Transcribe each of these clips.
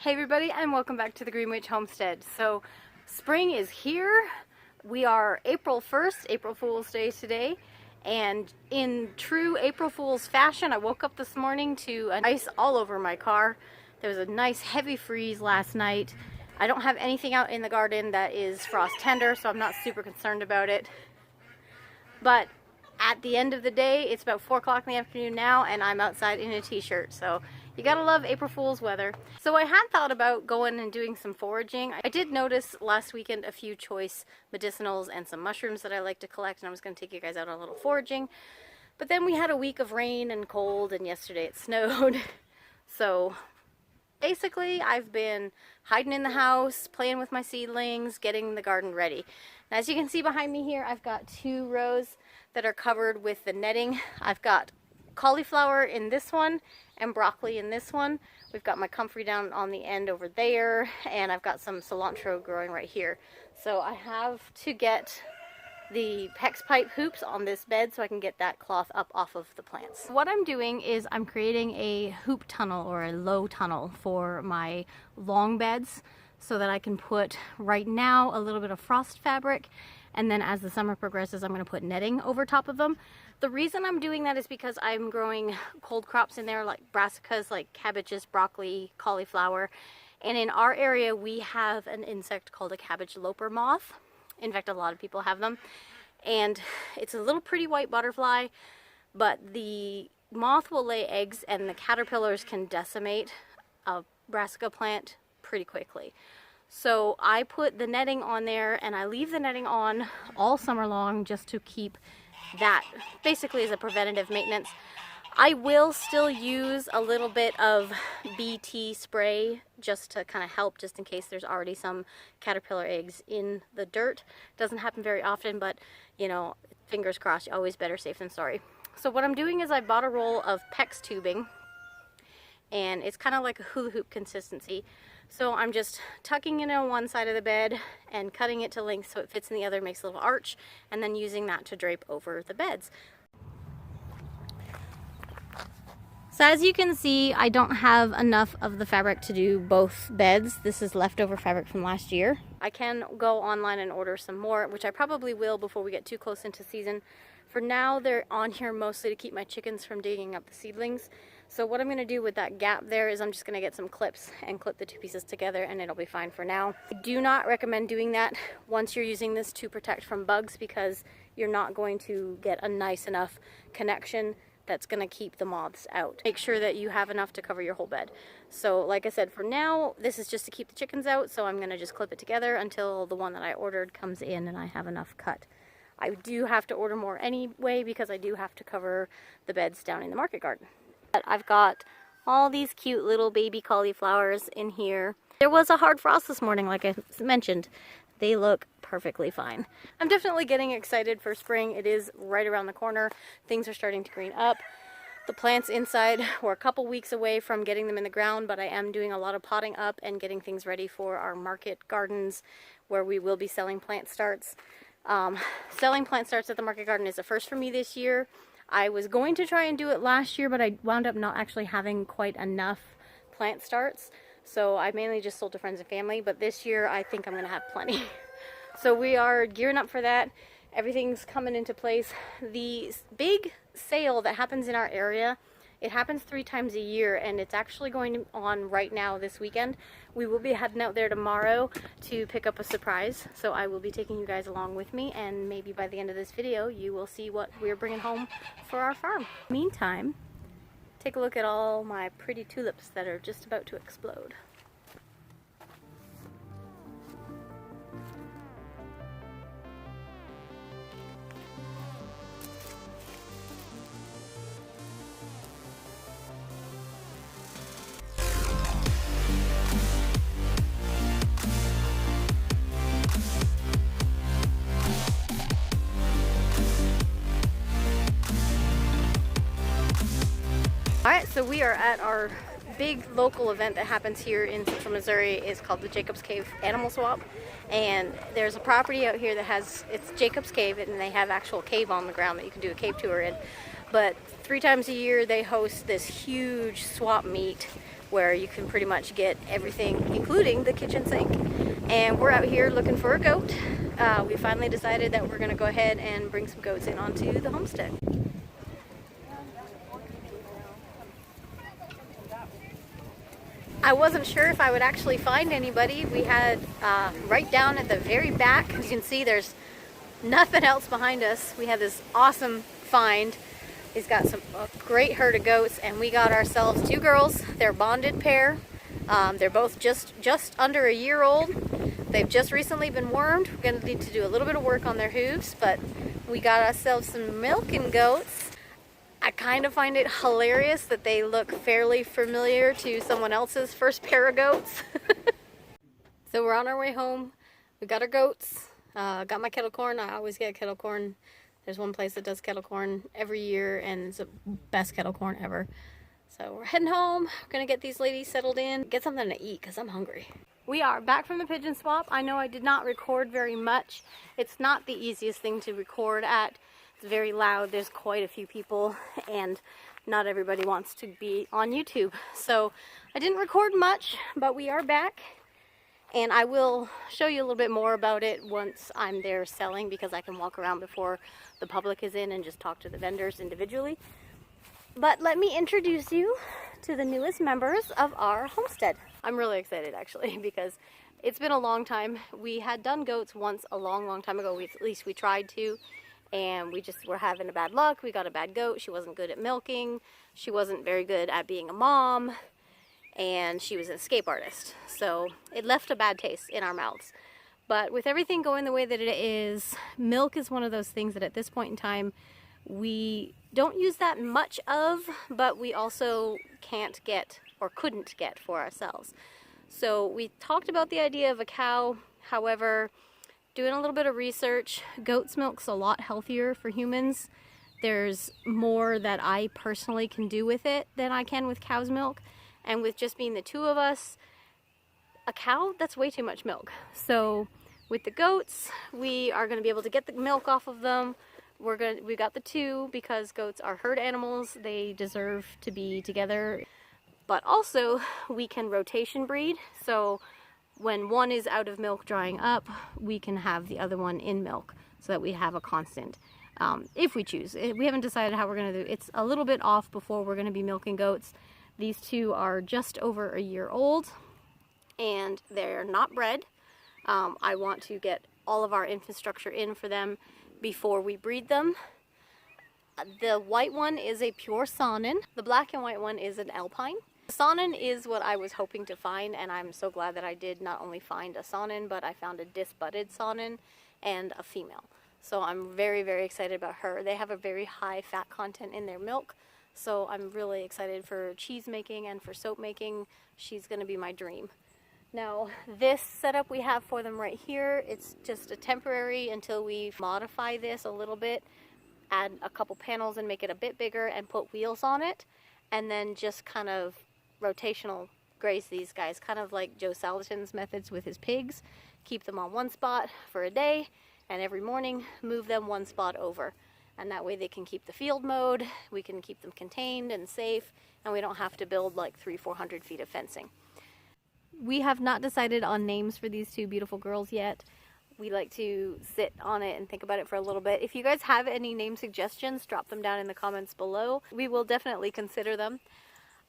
Hey everybody, and welcome back to the Green Witch Homestead. So spring is here. We are April 1st, April Fool's Day today, and in true April Fool's fashion, I woke up this morning to ice all over my car. There was a nice heavy freeze last night. I don't have anything out in the garden that is frost tender, so I'm not super concerned about it. But at the end of the day, it's about 4 o'clock in the afternoon now, and I'm outside in a t-shirt, so you gotta love April Fool's weather. So I had thought about going and doing some foraging. I did notice last weekend a few choice medicinals and some mushrooms that I like to collect, and I was going to take you guys out on a little foraging. But then we had a week of rain and cold, and yesterday it snowed. So basically I've been hiding in the house, playing with my seedlings, getting the garden ready. Now, as you can see behind me here, I've got 2 rows that are covered with the netting. I've got cauliflower in this one and broccoli in this one. We've got my comfrey down on the end over there, and I've got some cilantro growing right here. So I have to get the PEX pipe hoops on this bed so I can get that cloth up off of the plants. What I'm doing is I'm creating a hoop tunnel or a low tunnel for my long beds so that I can put right now a little bit of frost fabric, and then as the summer progresses I'm going to put netting over top of them. The reason I'm doing that is because I'm growing cold crops in there like brassicas, like cabbages, broccoli, cauliflower, and in our area we have an insect called a cabbage loper moth. In fact, a lot of people have them, and it's a little pretty white butterfly, but the moth will lay eggs and the caterpillars can decimate a brassica plant pretty quickly. So I put the netting on there, and I leave the netting on all summer long just to keep that basically as a preventative maintenance. I will still use a little bit of BT spray just to kind of help, just in case there's already some caterpillar eggs in the dirt. Doesn't happen very often, but you know, fingers crossed, always better safe than sorry. So what I'm doing is I bought a roll of PEX tubing, and it's kind of like a hula hoop consistency. So I'm just tucking it on one side of the bed and cutting it to length so it fits in the other, makes a little arch, and then using that to drape over the beds. So as you can see, I don't have enough of the fabric to do both beds. This is leftover fabric from last year. I can go online and order some more, which I probably will before we get too close into season. For now, they're on here mostly to keep my chickens from digging up the seedlings. So what I'm going to do with that gap there is I'm just going to get some clips and clip the 2 pieces together, and it'll be fine for now. I do not recommend doing that once you're using this to protect from bugs, because you're not going to get a nice enough connection that's going to keep the moths out. Make sure that you have enough to cover your whole bed. So like I said, for now, this is just to keep the chickens out, so I'm going to just clip it together until the one that I ordered comes in and I have enough cut. I do have to order more anyway because I do have to cover the beds down in the market garden. But I've got all these cute little baby cauliflowers in here. There was a hard frost this morning, like I mentioned. They look perfectly fine. I'm definitely getting excited for spring. It is right around the corner. Things are starting to green up. The plants inside were a couple weeks away from getting them in the ground, but I am doing a lot of potting up and getting things ready for our market gardens where we will be selling plant starts. Selling plant starts at the market garden is a first for me this year. I was going to try and do it last year, but I wound up not actually having quite enough plant starts. So I mainly just sold to friends and family, but this year I think I'm going to have plenty. So we are gearing up for that. Everything's coming into place. The big sale that happens in our area, it happens 3 times a year, and it's actually going on right now this weekend. We will be heading out there tomorrow to pick up a surprise, so I will be taking you guys along with me, and maybe by the end of this video you will see what we're bringing home for our farm. Meantime, take a look at all my pretty tulips that are just about to explode. Alright, so we are at our big local event that happens here in Central Missouri. It's called the Jacob's Cave Animal Swap, and there's a property out here that has, it's Jacob's Cave, and they have actual cave on the ground that you can do a cave tour in. but 3 times a year they host this huge swap meet where you can pretty much get everything, including the kitchen sink. And we're out here looking for a goat. We finally decided that we're going to go ahead and bring some goats in onto the homestead. I wasn't sure if I would actually find anybody. We had right down at the very back, as you can see, there's nothing else behind us. We had this awesome find. He's got a great herd of goats, and we got ourselves 2 girls. They're bonded pair. They're both just under a year old. They've just recently been wormed. We're going to need to do a little bit of work on their hooves, but we got ourselves some milking goats. I kind of find it hilarious that they look fairly familiar to someone else's first pair of goats. So we're on our way home. We got our goats. Got my kettle corn. I always get kettle corn. There's one place that does kettle corn every year, and it's the best kettle corn ever. So we're heading home. We're gonna get these ladies settled in, get something to eat because I'm hungry. We are back from the pigeon swap. I know I did not record very much. It's not the easiest thing to record at. It's very loud. There's quite a few people, and not everybody wants to be on YouTube. So I didn't record much, but we are back. And I will show you a little bit more about it once I'm there selling, because I can walk around before the public is in and just talk to the vendors individually. But let me introduce you to the newest members of our homestead. I'm really excited actually, because it's been a long time. We had done goats once a long time ago. At least we tried to, and we just were having a bad luck. We got a bad goat. She wasn't good at milking. She wasn't very good at being a mom. And she was an escape artist, so it left a bad taste in our mouths. But with everything going the way that it is, milk is one of those things that at this point in time we don't use that much of, but we also can't get or couldn't get for ourselves. So we talked about the idea of a cow. However, doing a little bit of research, goat's milk's a lot healthier for humans. There's more that I personally can do with it than I can with cow's milk. And with just being the 2 of us, a cow, that's way too much milk. So with the goats, we are going to be able to get the milk off of them. We got the 2 because goats are herd animals. They deserve to be together. But also, we can rotation breed. So when one is out of milk drying up, we can have the other one in milk so that we have a constant. If we choose. We haven't decided how we're going to do it. It's a little bit off before we're going to be milking goats. These 2 are just over a year old, and they're not bred. I want to get all of our infrastructure in for them before we breed them. The white one is a pure Saanen. The black and white one is an Alpine. Saanen is what I was hoping to find, and I'm so glad that I did not only find a Saanen, but I found a disbudded Saanen and a female. So I'm very, very excited about her. They have a very high fat content in their milk. So I'm really excited for cheese making and for soap making. She's going to be my dream. Now, this setup we have for them right here, it's just a temporary until we modify this a little bit, add a couple panels and make it a bit bigger and put wheels on it, and then just kind of rotational graze these guys, kind of like Joe Salatin's methods with his pigs. Keep them on one spot for a day, and every morning move them one spot over. And that way they can keep the field mode, we can keep them contained and safe, and we don't have to build like 300-400 feet of fencing. We have not decided on names for these 2 beautiful girls yet. We like to sit on it and think about it for a little bit. If you guys have any name suggestions, drop them down in the comments below. We will definitely consider them.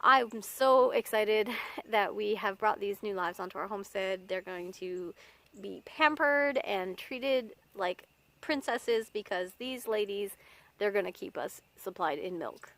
I'm so excited that we have brought these new lives onto our homestead. They're going to be pampered and treated like princesses, because these ladies, they're gonna keep us supplied in milk.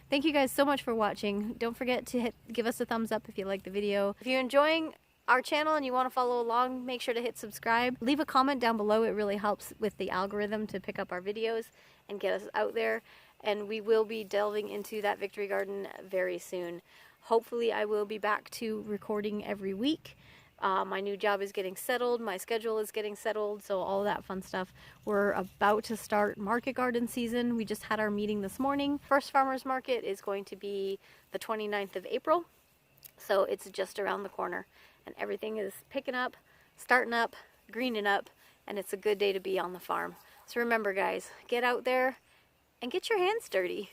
Thank you guys so much for watching. Don't forget to give us a thumbs up if you like the video. If you're enjoying our channel and you want to follow along, make sure to hit subscribe. Leave a comment down below. It really helps with the algorithm to pick up our videos and get us out there. And we will be delving into that victory garden very soon. Hopefully I will be back to recording every week. My new job is getting settled, my schedule is getting settled, so all that fun stuff. We're about to start market garden season. We just had our meeting this morning. First farmers market is going to be the 29th of April, so it's just around the corner. And everything is picking up, starting up, greening up, and it's a good day to be on the farm. So remember guys, get out there and get your hands dirty.